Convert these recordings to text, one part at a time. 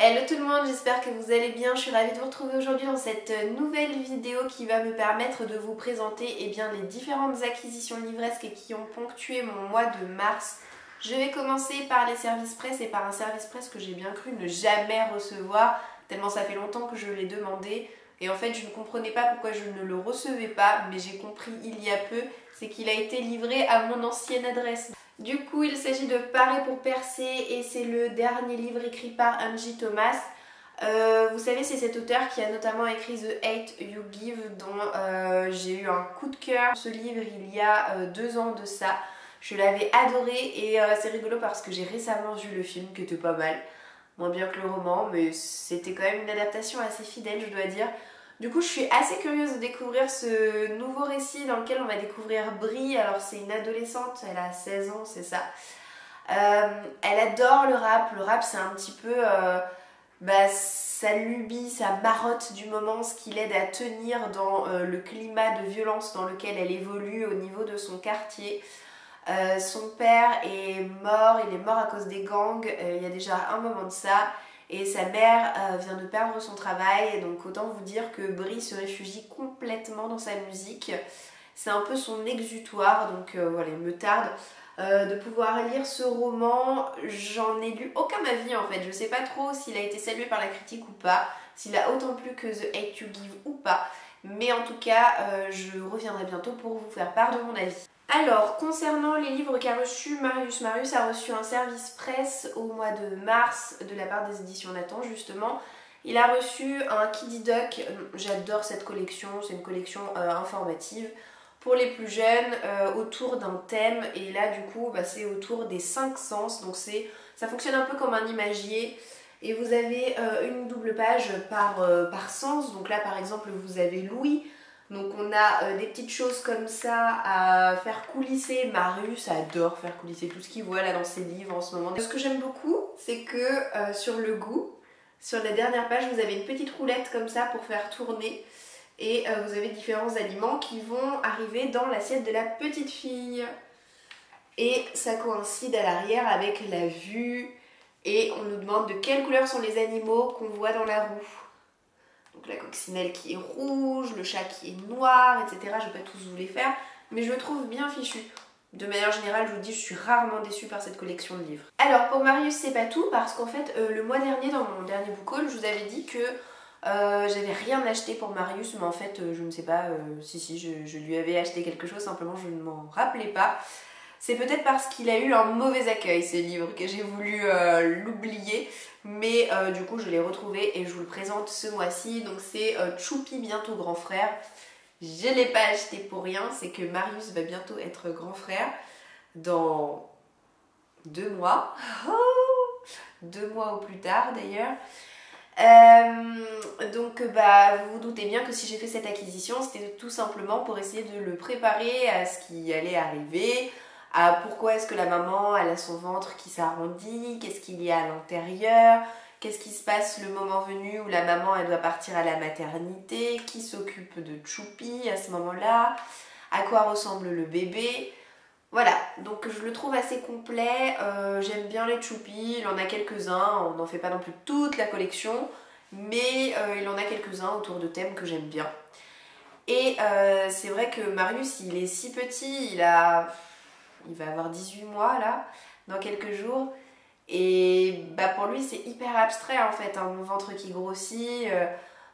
Hello tout le monde, j'espère que vous allez bien. Je suis ravie de vous retrouver aujourd'hui dans cette nouvelle vidéo qui va me permettre de vous présenter les différentes acquisitions livresques qui ont ponctué mon mois de mars. Je vais commencer par les services presse et par un service presse que j'ai bien cru ne jamais recevoir, tellement ça fait longtemps que je l'ai demandé. Et en fait je ne comprenais pas pourquoi je ne le recevais pas, mais j'ai compris il y a peu, c'est qu'il a été livré à mon ancienne adresse. Du coup, il s'agit de Parer pour percer et c'est le dernier livre écrit par Angie Thomas. Vous savez, c'est cet auteur qui a notamment écrit The Hate You Give, dont j'ai eu un coup de cœur. Ce livre, il y a 2 ans de ça. Je l'avais adoré et c'est rigolo parce que j'ai récemment vu le film qui était pas mal. Moins bien que le roman, mais c'était quand même une adaptation assez fidèle, je dois dire. Du coup, je suis assez curieuse de découvrir ce nouveau récit dans lequel on va découvrir Brie. Alors, c'est une adolescente, elle a 16 ans, c'est ça. Elle adore le rap. Le rap, c'est un petit peu sa lubie, sa marotte du moment, ce qui l'aide à tenir dans le climat de violence dans lequel elle évolue au niveau de son quartier. Son père est mort, il est mort à cause des gangs, il y a déjà un moment de ça. Et sa mère vient de perdre son travail, donc autant vous dire que Brie se réfugie complètement dans sa musique. C'est un peu son exutoire, donc voilà, il me tarde de pouvoir lire ce roman. J'en ai lu aucun avis en fait, je sais pas trop s'il a été salué par la critique ou pas, s'il a autant plu que The Hate You Give ou pas, mais en tout cas je reviendrai bientôt pour vous faire part de mon avis. Alors, concernant les livres qu'a reçu Marius a reçu un service presse au mois de mars de la part des éditions Nathan justement. Il a reçu un Kiddy Duck, j'adore cette collection, c'est une collection informative pour les plus jeunes autour d'un thème et là du coup c'est autour des 5 sens, donc ça fonctionne un peu comme un imagier. Et vous avez une double page par sens, donc là par exemple vous avez Louis. Donc on a des petites choses comme ça à faire coulisser. Marius adore faire coulisser tout ce qu'il voit là dans ses livres en ce moment. Ce que j'aime beaucoup, c'est que sur le goût, sur la dernière page, vous avez une petite roulette comme ça pour faire tourner. Et vous avez différents aliments qui vont arriver dans l'assiette de la petite fille. Et ça coïncide à l'arrière avec la vue. Et on nous demande de quelle couleur sont les animaux qu'on voit dans la roue. Donc la coccinelle qui est rouge, le chat qui est noir, etc. Je ne vais pas tous vous les faire, mais je le trouve bien fichu. De manière générale, je vous dis, je suis rarement déçue par cette collection de livres. Alors pour Marius, c'est pas tout, parce qu'en fait, le mois dernier, dans mon dernier book haul, je vous avais dit que j'avais rien acheté pour Marius, mais en fait, je ne sais pas, si, je lui avais acheté quelque chose, simplement je ne m'en rappelais pas. C'est peut-être parce qu'il a eu un mauvais accueil, ces livres, que j'ai voulu l'oublier. Mais du coup, je l'ai retrouvé et je vous le présente ce mois-ci. Donc c'est Choupi, bientôt grand frère. Je ne l'ai pas acheté pour rien. C'est que Marius va bientôt être grand frère dans 2 mois. 2 mois au plus tard d'ailleurs. Donc vous vous doutez bien que si j'ai fait cette acquisition, c'était tout simplement pour essayer de le préparer à ce qui allait arriver. Pourquoi est-ce que la maman elle a son ventre qui s'arrondit, qu'est-ce qu'il y a à l'intérieur, qu'est-ce qui se passe le moment venu où la maman elle doit partir à la maternité, qui s'occupe de Choupi à ce moment-là, à quoi ressemble le bébé. Voilà, donc je le trouve assez complet, j'aime bien les Choupi, il en a quelques-uns, on n'en fait pas non plus toute la collection, mais il en a quelques-uns autour de thèmes que j'aime bien. Et c'est vrai que Marius il est si petit, il va avoir 18 mois là, dans quelques jours. Et pour lui c'est hyper abstrait en fait, mon ventre qui grossit.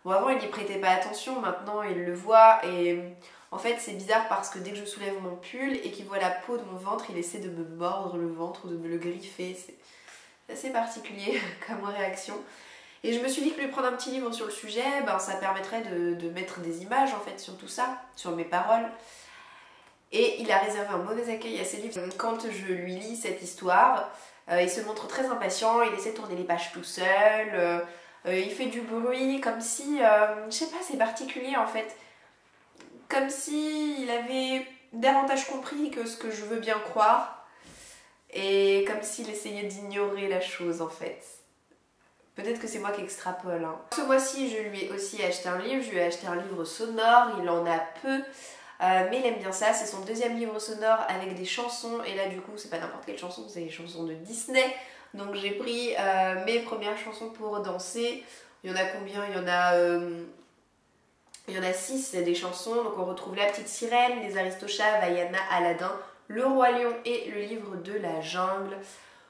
Bon avant il y prêtait pas attention, maintenant il le voit. Et en fait c'est bizarre parce que dès que je soulève mon pull et qu'il voit la peau de mon ventre, il essaie de me mordre le ventre ou de me le griffer. C'est assez particulier comme réaction. Et je me suis dit que lui prendre un petit livre sur le sujet, ça permettrait de mettre des images en fait sur tout ça, sur mes paroles. Et il a réservé un mauvais accueil à ses livres. Quand je lui lis cette histoire, il se montre très impatient, il essaie de tourner les pages tout seul, il fait du bruit comme si, je sais pas, c'est particulier en fait. Comme si il avait davantage compris que ce que je veux bien croire. Et comme s'il essayait d'ignorer la chose en fait. Peut-être que c'est moi qui extrapole. Ce mois-ci, je lui ai aussi acheté un livre. Je lui ai acheté un livre sonore, il en a peu. Mais il aime bien ça, c'est son 2e livre sonore avec des chansons et là du coup c'est pas n'importe quelle chanson, c'est les chansons de Disney, Donc j'ai pris mes premières chansons pour danser. Il y en a combien? Il y en a 6 des chansons. Donc on retrouve La Petite Sirène, Les Aristochats, Vaiana, Aladdin, Le Roi Lion et Le Livre de la Jungle.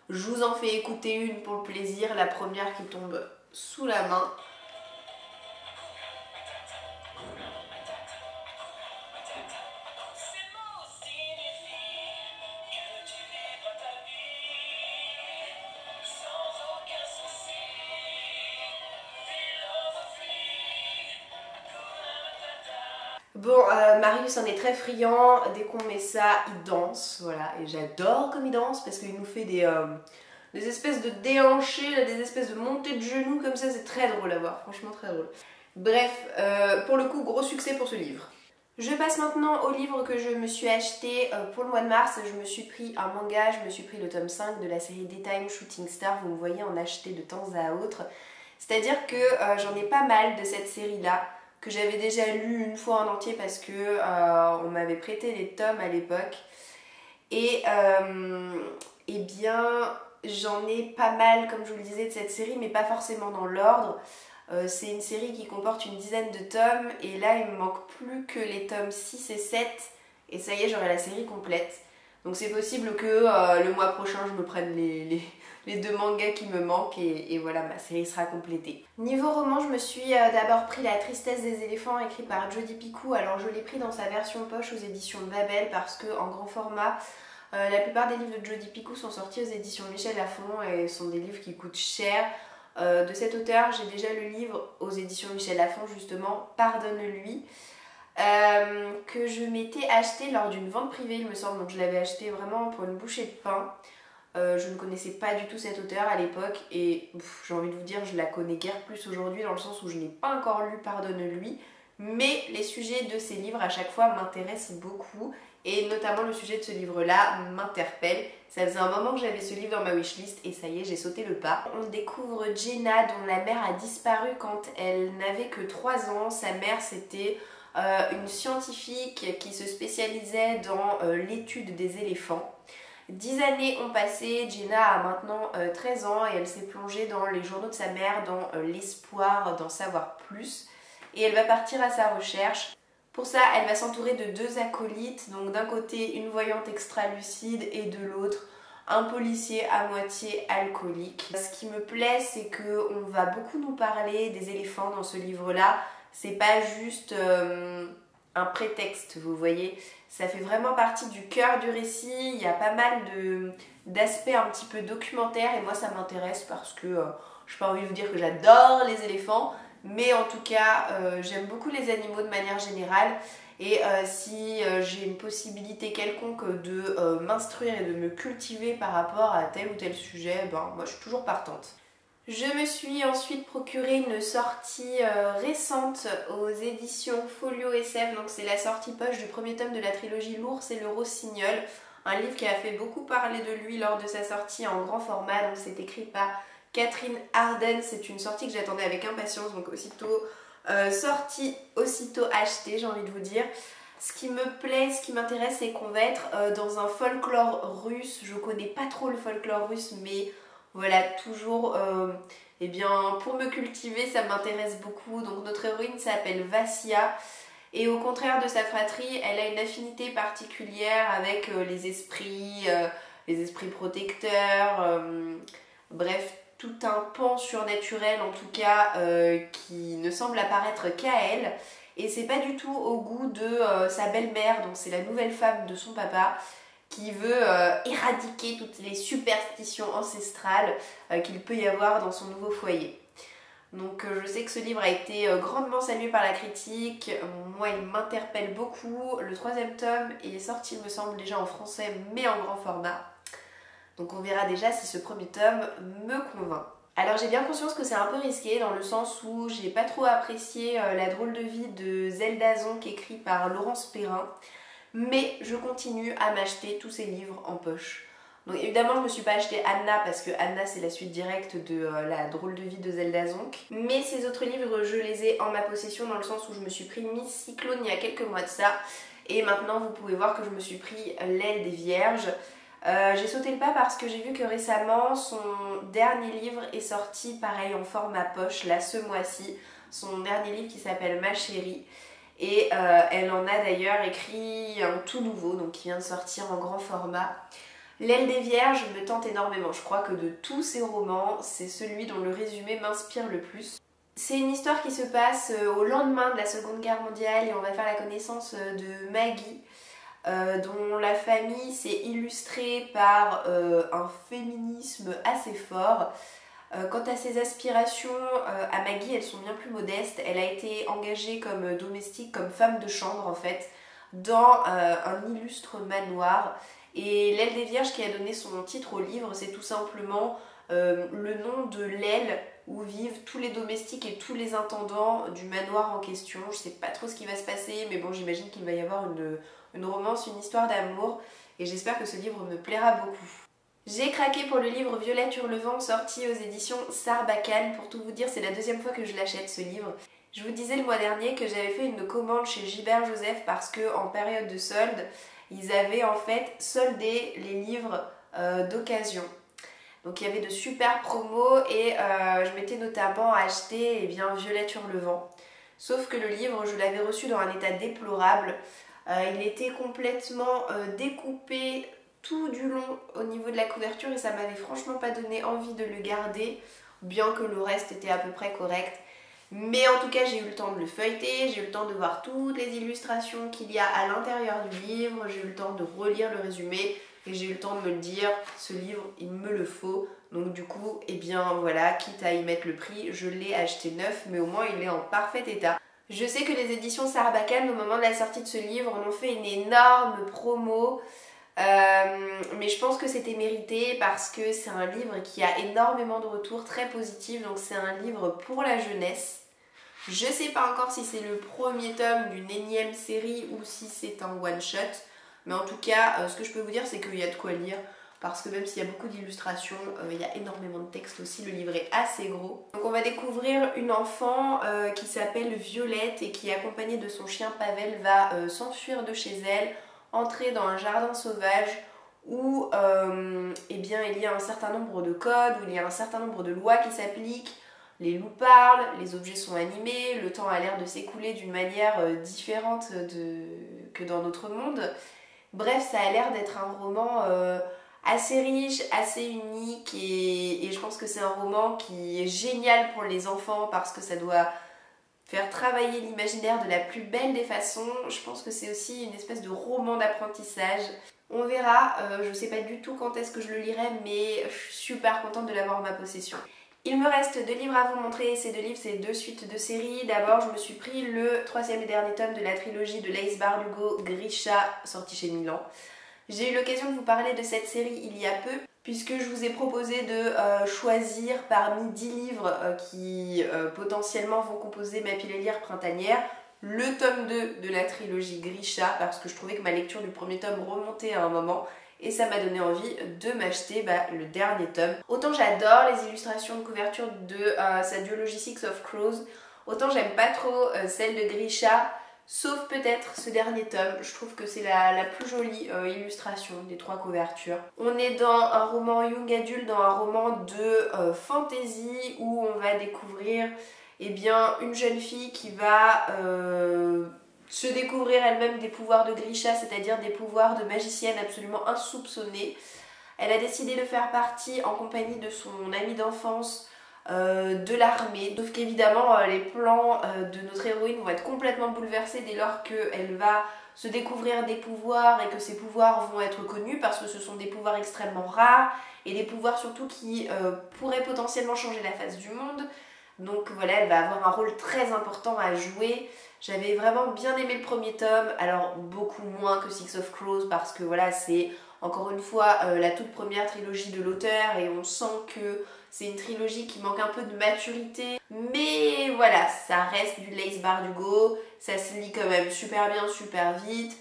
Je vous en fais écouter une pour le plaisir, la première qui tombe sous la main. Bon, Marius en est très friand, dès qu'on met ça, il danse, voilà, et j'adore comme il danse parce qu'il nous fait des espèces de déhanchés, des espèces de montées de genoux comme ça, c'est très drôle à voir, franchement très drôle. Bref, pour le coup, gros succès pour ce livre. Je passe maintenant au livre que je me suis acheté pour le mois de mars. Je me suis pris un manga, je me suis pris le tome 5 de la série Daytime Shooting Star, vous me voyez en acheter de temps à autre. C'est-à-dire que j'en ai pas mal de cette série-là, que j'avais déjà lu une fois en entier parce que on m'avait prêté les tomes à l'époque. Et eh bien, j'en ai pas mal, comme je vous le disais, de cette série, mais pas forcément dans l'ordre. C'est une série qui comporte une dizaine de tomes, et là, il me manque plus que les tomes 6 et 7, et ça y est, j'aurai la série complète. Donc c'est possible que le mois prochain, je me prenne les 2 mangas qui me manquent et voilà, ma série sera complétée. Niveau roman, je me suis d'abord pris La Tristesse des éléphants écrit par Jodi Picoult. Alors je l'ai pris dans sa version poche aux éditions Babel parce que en grand format, la plupart des livres de Jodi Picoult sont sortis aux éditions Michel Lafon et sont des livres qui coûtent cher. De cet auteur, j'ai déjà le livre aux éditions Michel Lafon justement, Pardonne-lui. Que je m'étais acheté lors d'une vente privée il me semble, donc je l'avais acheté vraiment pour une bouchée de pain. Je ne connaissais pas du tout cet auteur à l'époque et j'ai envie de vous dire je la connais guère plus aujourd'hui dans le sens où je n'ai pas encore lu Pardonne-lui, mais les sujets de ses livres à chaque fois m'intéressent beaucoup et notamment le sujet de ce livre-là m'interpelle. Ça faisait un moment que j'avais ce livre dans ma wishlist et ça y est, j'ai sauté le pas. On découvre Jenna dont la mère a disparu quand elle n'avait que 3 ans. Sa mère c'était une scientifique qui se spécialisait dans l'étude des éléphants. 10 années ont passé, Jenna a maintenant 13 ans et elle s'est plongée dans les journaux de sa mère, dans l'espoir d'en savoir plus. Et elle va partir à sa recherche. Pour ça, elle va s'entourer de 2 acolytes, donc d'un côté une voyante extra-lucide et de l'autre un policier à moitié alcoolique. Ce qui me plaît, c'est qu'on va beaucoup nous parler des éléphants dans ce livre-là. C'est pas juste un prétexte, vous voyez. Ça fait vraiment partie du cœur du récit. Il y a pas mal d'aspects un petit peu documentaires et moi ça m'intéresse parce que je n'ai pas envie de vous dire que j'adore les éléphants, mais en tout cas j'aime beaucoup les animaux de manière générale et si j'ai une possibilité quelconque de m'instruire et de me cultiver par rapport à tel ou tel sujet, ben moi je suis toujours partante. Je me suis ensuite procuré une sortie récente aux éditions Folio SF, donc c'est la sortie poche du premier tome de la trilogie L'Ours et le Rossignol, un livre qui a fait beaucoup parler de lui lors de sa sortie en grand format, donc c'est écrit par Catherine Arden, c'est une sortie que j'attendais avec impatience, donc aussitôt sortie, aussitôt achetée, j'ai envie de vous dire. Ce qui me plaît, ce qui m'intéresse, c'est qu'on va être dans un folklore russe. Je connais pas trop le folklore russe, mais voilà, toujours, eh bien, pour me cultiver, ça m'intéresse beaucoup. Donc notre héroïne s'appelle Vassia et au contraire de sa fratrie, elle a une affinité particulière avec les esprits protecteurs, bref, tout un pan surnaturel en tout cas qui ne semble apparaître qu'à elle. Et c'est pas du tout au goût de sa belle-mère, donc c'est la nouvelle femme de son papa, qui veut éradiquer toutes les superstitions ancestrales qu'il peut y avoir dans son nouveau foyer. Donc je sais que ce livre a été grandement salué par la critique, moi il m'interpelle beaucoup. Le 3e tome est sorti il me semble déjà en français mais en grand format. Donc on verra déjà si ce premier tome me convainc. Alors j'ai bien conscience que c'est un peu risqué dans le sens où j'ai pas trop apprécié La drôle de vie de Zelda Zonk écrit par Laurence Perrin. Mais je continue à m'acheter tous ces livres en poche. Donc évidemment je me suis pas acheté Anna parce que Anna c'est la suite directe de La drôle de vie de Zelda Zonk. Mais ces autres livres je les ai en ma possession dans le sens où je me suis pris Miss Cyclone il y a quelques mois de ça. Et maintenant vous pouvez voir que je me suis pris L'aile des vierges. J'ai sauté le pas parce que j'ai vu que récemment son dernier livre est sorti pareil en format poche, là ce mois-ci. Son dernier livre qui s'appelle Ma chérie. Et elle en a d'ailleurs écrit un tout nouveau, donc qui vient de sortir en grand format. L'aile des vierges me tente énormément. Je crois que de tous ces romans, c'est celui dont le résumé m'inspire le plus. C'est une histoire qui se passe au lendemain de la Seconde Guerre mondiale et on va faire la connaissance de Maggie, dont la famille s'est illustrée par un féminisme assez fort. Quant à ses aspirations, à Maggie, elles sont bien plus modestes. Elle a été engagée comme domestique, comme femme de chambre en fait, dans un illustre manoir. Et l'aile des vierges qui a donné son titre au livre, c'est tout simplement le nom de l'aile où vivent tous les domestiques et tous les intendants du manoir en question. Je sais pas trop ce qui va se passer, mais bon, j'imagine qu'il va y avoir une romance, une histoire d'amour. Et j'espère que ce livre me plaira beaucoup. J'ai craqué pour le livre Violette Hurlevent sorti aux éditions Sarbacane. Pour tout vous dire, c'est la deuxième fois que je l'achète ce livre. Je vous disais le mois dernier que j'avais fait une commande chez Gilbert Joseph parce que en période de solde, ils avaient en fait soldé les livres d'occasion. Donc il y avait de super promos et je m'étais notamment acheté Violette Hurlevent. Sauf que le livre, je l'avais reçu dans un état déplorable. Il était complètement découpé tout du long au niveau de la couverture et ça m'avait franchement pas donné envie de le garder, bien que le reste était à peu près correct. Mais en tout cas, j'ai eu le temps de le feuilleter, j'ai eu le temps de voir toutes les illustrations qu'il y a à l'intérieur du livre, j'ai eu le temps de relire le résumé et j'ai eu le temps de me le dire, ce livre, il me le faut. Donc du coup, voilà, quitte à y mettre le prix, je l'ai acheté neuf, mais au moins il est en parfait état. Je sais que les éditions Sarbacane, au moment de la sortie de ce livre, en ont fait une énorme promo. Mais je pense que c'était mérité parce que c'est un livre qui a énormément de retours très positifs, donc c'est un livre pour la jeunesse. Je sais pas encore si c'est le premier tome d'une énième série ou si c'est un one shot, mais en tout cas ce que je peux vous dire c'est qu'il y a de quoi lire parce que même s'il y a beaucoup d'illustrations, il y a énormément de texte aussi, le livre est assez gros. Donc on va découvrir une enfant qui s'appelle Violette et qui, accompagnée de son chien Pavel, va s'enfuir de chez elle, entrer dans un jardin sauvage où il y a un certain nombre de codes, où il y a un certain nombre de lois qui s'appliquent. Les loups parlent, les objets sont animés, le temps a l'air de s'écouler d'une manière différente que dans notre monde. Bref, ça a l'air d'être un roman assez riche, assez unique et je pense que c'est un roman qui est génial pour les enfants parce que ça doit faire travailler l'imaginaire de la plus belle des façons. Je pense que c'est aussi une espèce de roman d'apprentissage. On verra, je ne sais pas du tout quand est-ce que je le lirai, mais je suis super contente de l'avoir en ma possession. Il me reste 2 livres à vous montrer. Ces 2 livres, c'est 2 suites de séries. D'abord, je me suis pris le 3e et dernier tome de la trilogie de Laïs Bardugo, Grisha, sorti chez Milan. J'ai eu l'occasion de vous parler de cette série il y a peu, puisque je vous ai proposé de choisir parmi 10 livres qui potentiellement vont composer ma pile à lire printanière, le tome 2 de la trilogie Grisha, parce que je trouvais que ma lecture du premier tome remontait à un moment, et ça m'a donné envie de m'acheter le dernier tome. Autant j'adore les illustrations de couverture de sa duologie Six of Crows, autant j'aime pas trop celle de Grisha, sauf peut-être ce dernier tome. Je trouve que c'est la plus jolie illustration des 3 couvertures. On est dans un roman young adulte, dans un roman de fantasy où on va découvrir une jeune fille qui va se découvrir elle-même des pouvoirs de Grisha, c'est-à-dire des pouvoirs de magicienne absolument insoupçonnés. Elle a décidé de faire partie, en compagnie de son amie d'enfance, de l'armée. Sauf qu'évidemment, les plans de notre héroïne vont être complètement bouleversés dès lors qu'elle va se découvrir des pouvoirs et que ces pouvoirs vont être connus parce que ce sont des pouvoirs extrêmement rares et des pouvoirs surtout qui pourraient potentiellement changer la face du monde. Donc voilà, elle va avoir un rôle très important à jouer. J'avais vraiment bien aimé le premier tome, alors beaucoup moins que Six of Crows parce que voilà, c'est encore une fois la toute première trilogie de l'auteur et on sent que c'est une trilogie qui manque un peu de maturité. Mais voilà, ça reste du Laïs Bardugo, ça se lit quand même super bien, super vite.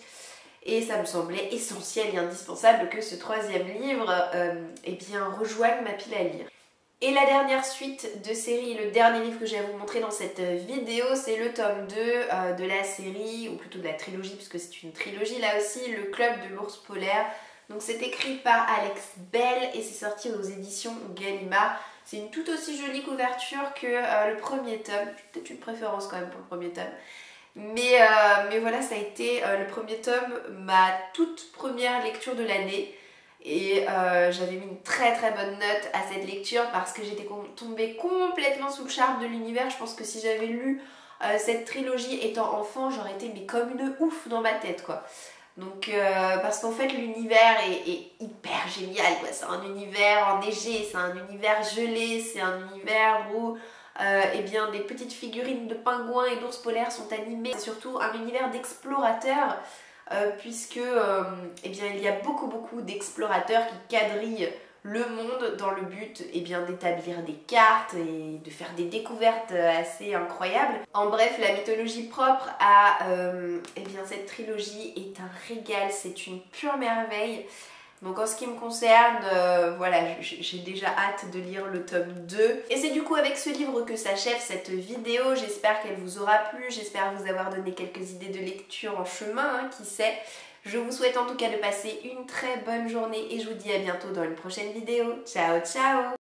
Et ça me semblait essentiel et indispensable que ce 3e livre rejoigne ma pile à lire. Et la dernière suite de série, le dernier livre que j'ai à vous montrer dans cette vidéo, c'est le tome 2 de la série, ou plutôt de la trilogie, puisque c'est une trilogie là aussi, Le Club de l'Ours Polaire Donc c'est écrit par Alex Bell et c'est sorti aux éditions Gallimard. C'est une tout aussi jolie couverture que le premier tome. J'ai peut-être une préférence quand même pour le premier tome. Mais voilà, ça a été le premier tome, ma toute première lecture de l'année. Et j'avais mis une très très bonne note à cette lecture parce que j'étais tombée complètement sous le charme de l'univers. Je pense que si j'avais lu cette trilogie étant enfant, j'aurais été mais comme une ouf dans ma tête quoi. Donc parce qu'en fait l'univers est hyper génial quoi. C'est un univers enneigé, c'est un univers gelé, c'est un univers où eh bien, des petites figurines de pingouins et d'ours polaires sont animées. C'est surtout un univers d'explorateurs puisque eh bien, il y a beaucoup d'explorateurs qui quadrillent le monde dans le but eh bien, d'établir des cartes et de faire des découvertes assez incroyables. En bref, la mythologie propre à eh bien, cette trilogie est un régal, c'est une pure merveille. Donc en ce qui me concerne, voilà, j'ai déjà hâte de lire le tome 2. Et c'est du coup avec ce livre que s'achève cette vidéo. J'espère qu'elle vous aura plu, j'espère vous avoir donné quelques idées de lecture en chemin, hein, qui sait. Je vous souhaite en tout cas de passer une très bonne journée et je vous dis à bientôt dans une prochaine vidéo. Ciao ciao!